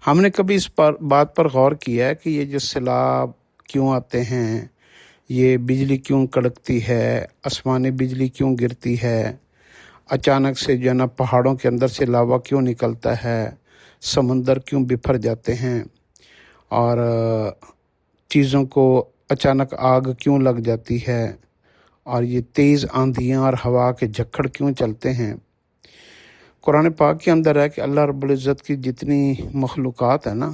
ہم نے کبھی اس بات پر غور کیا ہے کہ یہ جو سیلاب کیوں آتے ہیں، یہ بجلی کیوں کڑکتی ہے، آسمانی بجلی کیوں گرتی ہے، اچانک سے جو ہے نا پہاڑوں کے اندر سے لاوا کیوں نکلتا ہے، سمندر کیوں بکھر جاتے ہیں، اور چیزوں کو اچانک آگ کیوں لگ جاتی ہے، اور یہ تیز آندھیاں اور ہوا کے جھکڑ کیوں چلتے ہیں۔ قرآن پاک کے اندر ہے کہ اللہ رب العزت کی جتنی مخلوقات ہیں نا،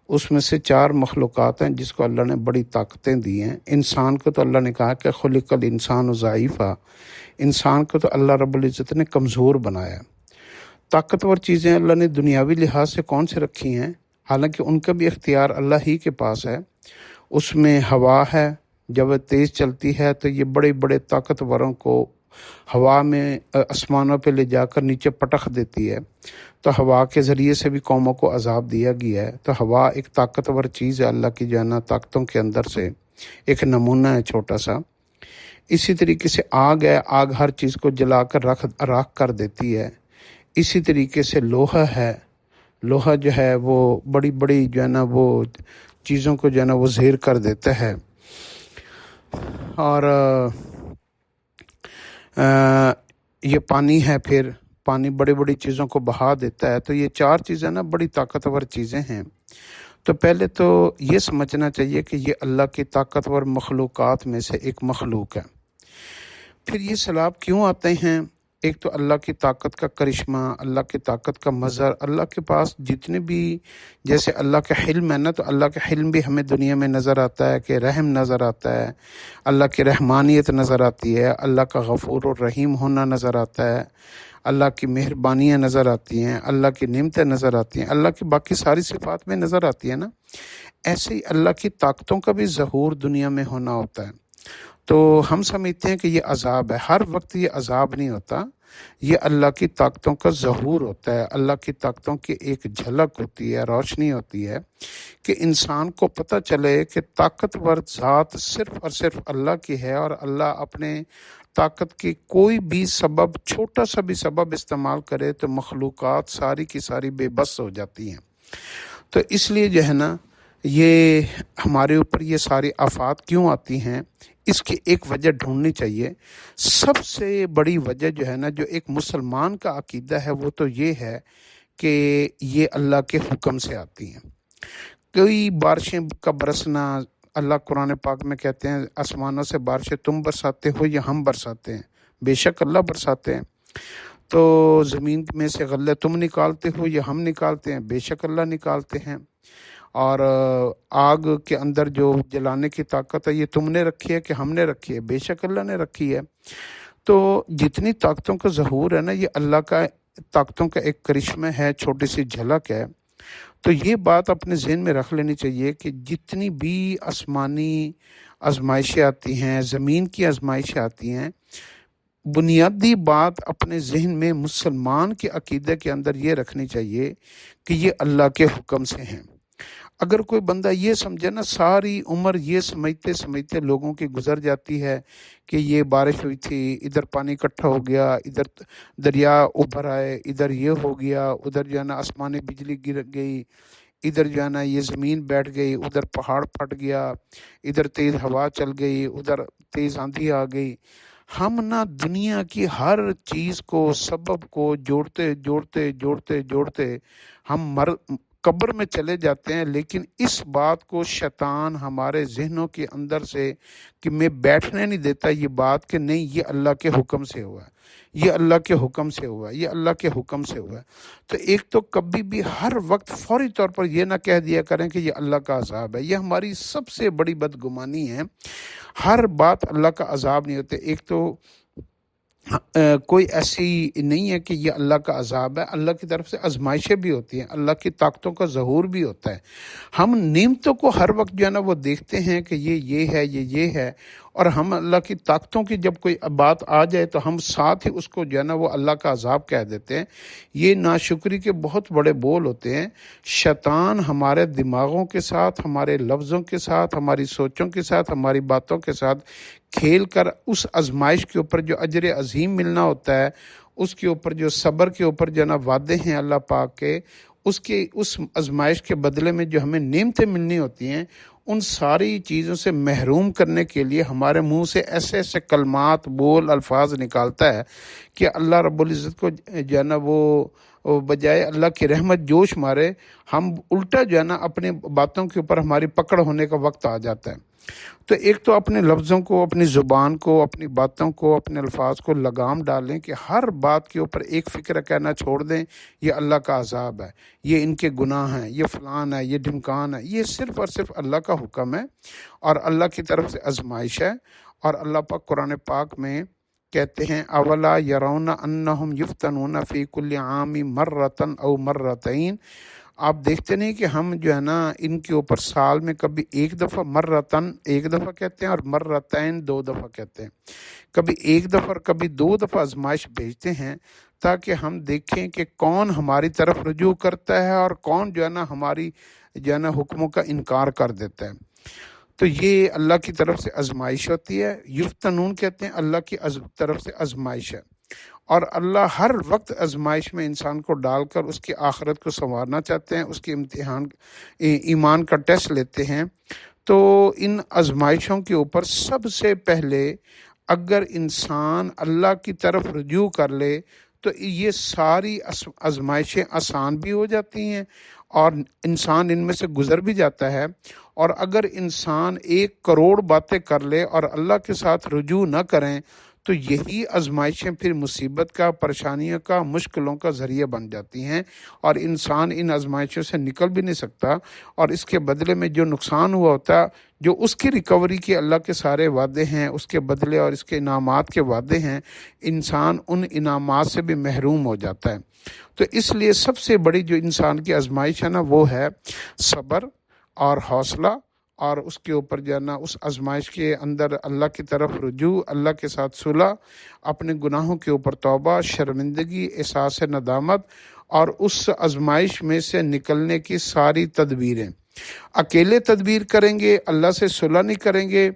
اس میں سے 4 مخلوقات ہیں جس کو اللہ نے بڑی طاقتیں دی ہیں۔ انسان کو تو اللہ نے کہا کہ خلق الانسان ضعیفا، انسان کو تو اللہ رب العزت نے کمزور بنایا۔ طاقتور چیزیں اللہ نے دنیاوی لحاظ سے کون سے رکھی ہیں، حالانکہ ان کا بھی اختیار اللہ ہی کے پاس ہے۔ اس میں ہوا ہے، جب وہ تیز چلتی ہے تو یہ بڑے بڑے طاقتوروں کو ہوا میں آسمانوں پہ لے جا کر نیچے پٹخ دیتی ہے، تو ہوا کے ذریعے سے بھی قوموں کو عذاب دیا گیا ہے۔ تو ہوا ایک طاقتور چیز ہے اللہ کی جو ہے نا طاقتوں کے اندر سے ایک نمونہ ہے چھوٹا سا۔ اسی طریقے سے آگ ہے، آگ ہر چیز کو جلا کر راکھ کر دیتی ہے۔ اسی طریقے سے لوہا ہے، لوہا جو ہے وہ بڑی بڑی جو ہے نا وہ چیزوں کو جو ہے نا وہ زیر کر دیتا ہے۔ اور یہ پانی ہے، پھر پانی بڑی بڑی چیزوں کو بہا دیتا ہے۔ تو یہ 4 چیزیں نا بڑی طاقتور چیزیں ہیں۔ تو پہلے تو یہ سمجھنا چاہیے کہ یہ اللہ کی طاقتور مخلوقات میں سے ایک مخلوق ہے۔ پھر یہ سیلاب کیوں آتے ہیں؟ ایک تو اللہ کی طاقت کا کرشمہ، اللہ کی طاقت کا مظہر۔ اللہ کے پاس جتنے بھی، جیسے اللہ کا حلم ہے نا، تو اللہ کا حلم بھی ہمیں دنیا میں نظر آتا ہے کہ رحم نظر آتا ہے، اللہ کی رحمانیت نظر آتی ہے، اللہ کا غفور الرحیم ہونا نظر آتا ہے، اللہ کی مہربانیاں نظر آتی ہیں، اللہ کی نعمتیں نظر آتی ہیں، اللہ کی باقی ساری صفات میں نظر آتی ہے نا۔ ایسے ہی اللہ کی طاقتوں کا بھی ظہور دنیا میں ہونا ہوتا ہے۔ تو ہم سمجھتے ہیں کہ یہ عذاب ہے، ہر وقت یہ عذاب نہیں ہوتا، یہ اللہ کی طاقتوں کا ظہور ہوتا ہے، اللہ کی طاقتوں کی ایک جھلک ہوتی ہے، روشنی ہوتی ہے کہ انسان کو پتہ چلے کہ طاقتور ذات صرف اور صرف اللہ کی ہے، اور اللہ اپنے طاقت کی کوئی بھی سبب، چھوٹا سا بھی سبب استعمال کرے تو مخلوقات ساری کی ساری بے بس ہو جاتی ہیں۔ تو اس لیے جو ہے نا یہ ہمارے اوپر یہ ساری آفات کیوں آتی ہیں، اس کی ایک وجہ ڈھونڈنی چاہیے۔ سب سے بڑی وجہ جو ہے نا، جو ایک مسلمان کا عقیدہ ہے، وہ تو یہ ہے کہ یہ اللہ کے حکم سے آتی ہیں۔ کوئی بارشیں کا برسنا، اللہ قرآن پاک میں کہتے ہیں آسمانوں سے بارشیں تم برساتے ہو یا ہم برساتے ہیں؟ بے شک اللہ برساتے ہیں۔ تو زمین میں سے غلے تم نکالتے ہو یا ہم نکالتے ہیں؟ بے شک اللہ نکالتے ہیں۔ اور آگ کے اندر جو جلانے کی طاقت ہے، یہ تم نے رکھی ہے کہ ہم نے رکھی ہے؟ بے شک اللہ نے رکھی ہے۔ تو جتنی طاقتوں کا ظہور ہے نا، یہ اللہ کا طاقتوں کا ایک کرشمہ ہے، چھوٹی سی جھلک ہے۔ تو یہ بات اپنے ذہن میں رکھ لینی چاہیے کہ جتنی بھی آسمانی آزمائشیں آتی ہیں، زمین کی آزمائشیں آتی ہیں، بنیادی بات اپنے ذہن میں مسلمان کے عقیدے کے اندر یہ رکھنی چاہیے کہ یہ اللہ کے حکم سے ہیں۔ اگر کوئی بندہ یہ سمجھے نا، ساری عمر یہ سمجھتے سمجھتے لوگوں کی گزر جاتی ہے کہ یہ بارش ہوئی تھی، ادھر پانی اکٹھا ہو گیا، ادھر دریا ابھر آئے، ادھر یہ ہو گیا، ادھر جو ہے نا آسمانی بجلی گر گئی، ادھر جو ہے نا یہ زمین بیٹھ گئی، ادھر پہاڑ پھٹ گیا، ادھر تیز ہوا چل گئی، ادھر تیز آندھی آ گئی۔ ہم نا دنیا کی ہر چیز کو، سبب کو جوڑتے جوڑتے جوڑتے جوڑتے ہم قبر میں چلے جاتے ہیں، لیکن اس بات کو شیطان ہمارے ذہنوں کے اندر سے کہ میں بیٹھنے نہیں دیتا یہ بات کہ نہیں، یہ اللہ کے حکم سے ہوا ہے، یہ اللہ کے حکم سے ہوا ہے، یہ اللہ کے حکم سے ہوا ہے۔ تو ایک تو کبھی بھی ہر وقت فوری طور پر یہ نہ کہہ دیا کریں کہ یہ اللہ کا عذاب ہے، یہ ہماری سب سے بڑی بدگمانی ہے۔ ہر بات اللہ کا عذاب نہیں ہوتے۔ ایک تو کوئی ایسی نہیں ہے کہ یہ اللہ کا عذاب ہے، اللہ کی طرف سے آزمائشیں بھی ہوتی ہیں، اللہ کی طاقتوں کا ظہور بھی ہوتا ہے۔ ہم نعمتوں کو ہر وقت جو ہے نا وہ دیکھتے ہیں کہ یہ ہے، یہ ہے، اور ہم اللہ کی طاقتوں کی جب کوئی بات آ جائے تو ہم ساتھ ہی اس کو جو ہے نا وہ اللہ کا عذاب کہہ دیتے ہیں۔ یہ ناشکری کے بہت بڑے بول ہوتے ہیں۔ شیطان ہمارے دماغوں کے ساتھ، ہمارے لفظوں کے ساتھ، ہماری سوچوں کے ساتھ، ہماری باتوں کے ساتھ کھیل کر اس آزمائش کے اوپر جو اجر عظیم ملنا ہوتا ہے، اس کے اوپر جو صبر کے اوپر جو نا وعدے ہیں اللہ پاک کے، اس آزمائش کے بدلے میں جو ہمیں نعمتیں ملنی ہوتی ہیں ان ساری چیزوں سے محروم کرنے کے لیے ہمارے منہ سے ایسے ایسے کلمات بول الفاظ نکالتا ہے کہ اللہ رب العزت کو جو ہے نا وہ بجائے اللہ کی رحمت جوش مارے، ہم الٹا جو ہے نا اپنی باتوں کے اوپر ہماری پکڑ ہونے کا وقت آ جاتا ہے۔ تو ایک تو اپنے لفظوں کو، اپنی زبان کو، اپنی باتوں کو، اپنے الفاظ کو لگام ڈالیں کہ ہر بات کے اوپر ایک فکر کہنا چھوڑ دیں یہ اللہ کا عذاب ہے، یہ ان کے گناہ ہیں، یہ فلان ہے، یہ ڈھمکان ہے۔ یہ صرف اور صرف اللہ کا حکم ہے اور اللہ کی طرف سے آزمائش ہے۔ اور اللہ پاک قرآن پاک میں کہتے ہیں اولا یرون انہم یفتنون فی کل عام مرتن او مرتین، آپ دیکھتے نہیں کہ ہم جو ہے نا ان کے اوپر سال میں کبھی ایک دفعہ، مرتن ایک دفعہ کہتے ہیں اور مرتین 2 دفعہ کہتے ہیں، کبھی ایک دفعہ اور کبھی 2 دفعہ آزمائش بھیجتے ہیں تاکہ ہم دیکھیں کہ کون ہماری طرف رجوع کرتا ہے اور کون جو ہے نا ہماری جو ہے نا حکموں کا انکار کر دیتا ہے۔ تو یہ اللہ کی طرف سے آزمائش ہوتی ہے، یفتنون کہتے ہیں اللہ کی طرف سے آزمائش ہے۔ اور اللہ ہر وقت آزمائش میں انسان کو ڈال کر اس کی آخرت کو سنوارنا چاہتے ہیں، اس کے امتحان ایمان کا ٹیسٹ لیتے ہیں۔ تو ان آزمائشوں کے اوپر سب سے پہلے اگر انسان اللہ کی طرف رجوع کر لے تو یہ ساری آزمائشیں آسان بھی ہو جاتی ہیں اور انسان ان میں سے گزر بھی جاتا ہے۔ اور اگر انسان 1 کروڑ باتیں کر لے اور اللہ کے ساتھ رجوع نہ کریں تو یہی آزمائشیں پھر مصیبت کا، پریشانیوں کا، مشکلوں کا ذریعہ بن جاتی ہیں اور انسان ان آزمائشوں سے نکل بھی نہیں سکتا، اور اس کے بدلے میں جو نقصان ہوا ہوتا ہے، جو اس کی ریکوری کے اللہ کے سارے وعدے ہیں، اس کے بدلے اور اس کے انعامات کے وعدے ہیں، انسان ان انعامات سے بھی محروم ہو جاتا ہے۔ تو اس لیے سب سے بڑی جو انسان کی آزمائش ہے نا وہ ہے صبر اور حوصلہ، اور اس کے اوپر جو ہے نا اس آزمائش کے اندر اللہ کی طرف رجوع، اللہ کے ساتھ صلح، اپنے گناہوں کے اوپر توبہ، شرمندگی، احساس ندامت، اور اس آزمائش میں سے نکلنے کی ساری تدبیریں۔ اکیلے تدبیر کریں گے، اللہ سے صلح نہیں کریں گے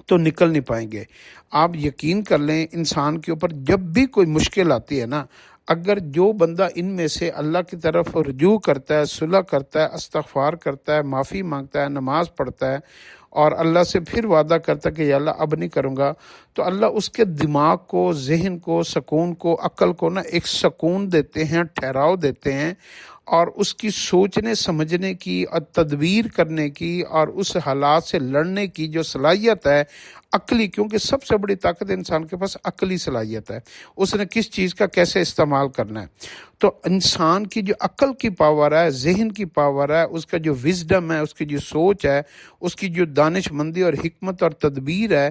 تو نکل نہیں پائیں گے۔ آپ یقین کر لیں انسان کے اوپر جب بھی کوئی مشکل آتی ہے نا، اگر جو بندہ ان میں سے اللہ کی طرف رجوع کرتا ہے، صلح کرتا ہے، استغفار کرتا ہے، معافی مانگتا ہے، نماز پڑھتا ہے اور اللہ سے پھر وعدہ کرتا ہے کہ یا اللہ اب نہیں کروں گا، تو اللہ اس کے دماغ کو، ذہن کو، سکون کو، عقل کو نا ایک سکون دیتے ہیں، ٹھہراؤ دیتے ہیں، اور اس کی سوچنے سمجھنے کی اور تدبیر کرنے کی اور اس حالات سے لڑنے کی جو صلاحیت ہے عقلی، کیونکہ سب سے بڑی طاقت انسان کے پاس عقلی صلاحیت ہے، اس نے کس چیز کا کیسے استعمال کرنا ہے۔ تو انسان کی جو عقل کی پاور ہے، ذہن کی پاور ہے، اس کا جو وزڈم ہے، اس کی جو سوچ ہے، اس کی جو دانش مندی اور حکمت اور تدبیر ہے،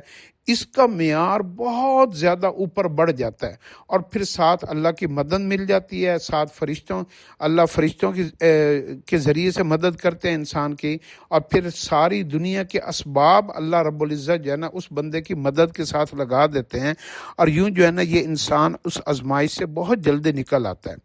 اس کا معیار بہت زیادہ اوپر بڑھ جاتا ہے، اور پھر ساتھ اللہ کی مدد مل جاتی ہے، ساتھ اللہ فرشتوں کے ذریعے سے مدد کرتے ہیں انسان کی، اور پھر ساری دنیا کے اسباب اللہ رب العزت جو ہے نا اس بندے کی مدد کے ساتھ لگا دیتے ہیں، اور یوں جو ہے نا یہ انسان اس آزمائش سے بہت جلدی نکل آتا ہے۔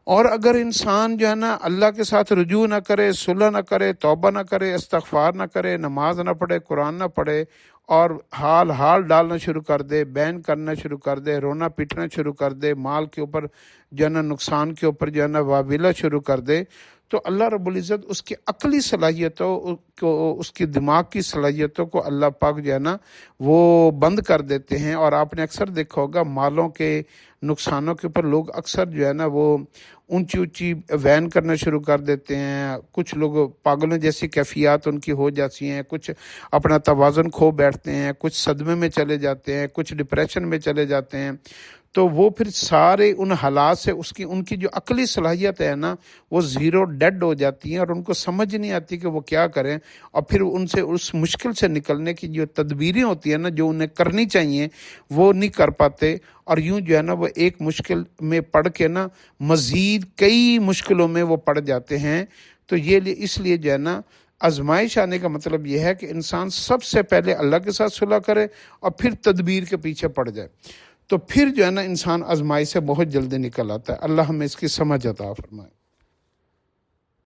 اور اگر انسان جو ہے نا اللہ کے ساتھ رجوع نہ کرے، صلح نہ کرے، توبہ نہ کرے، استغفار نہ کرے، نماز نہ پڑھے، قرآن نہ پڑھے، اور حال ڈالنا شروع کر دے، بین کرنا شروع کر دے، رونا پیٹنا شروع کر دے، مال کے اوپر جو ہے نا نقصان کے اوپر جو ہے نا واویلا شروع کر دے، تو اللہ رب العزت اس کی عقلی صلاحیتوں کو، اس کی دماغ کی صلاحیتوں کو اللہ پاک جو ہے نا وہ بند کر دیتے ہیں۔ اور آپ نے اکثر دیکھا ہوگا مالوں کے نقصانوں کے اوپر لوگ اکثر جو ہے نا وہ اونچی وین کرنا شروع کر دیتے ہیں، کچھ لوگ پاگلوں جیسی کیفیات ان کی ہو جاتی ہیں، کچھ اپنا توازن کھو بیٹھتے ہیں، کچھ صدمے میں چلے جاتے ہیں، کچھ ڈپریشن میں چلے جاتے ہیں۔ تو وہ پھر سارے ان حالات سے ان کی جو عقلی صلاحیت ہے نا وہ زیرو ڈیڈ ہو جاتی ہیں، اور ان کو سمجھ نہیں آتی کہ وہ کیا کریں، اور پھر ان سے اس مشکل سے نکلنے کی جو تدبیریں ہوتی ہیں نا جو انہیں کرنی چاہیے وہ نہیں کر پاتے، اور یوں جو ہے نا وہ ایک مشکل میں پڑ کے نا مزید کئی مشکلوں میں وہ پڑ جاتے ہیں۔ تو اس لیے جو ہے نا آزمائش آنے کا مطلب یہ ہے کہ انسان سب سے پہلے اللہ کے ساتھ صلح کرے اور پھر تدبیر کے پیچھے پڑ جائے، تو پھر جو ہے نا انسان آزمائش سے بہت جلدی نکل آتا ہے۔ اللہ ہمیں اس کی سمجھ عطا فرمائے۔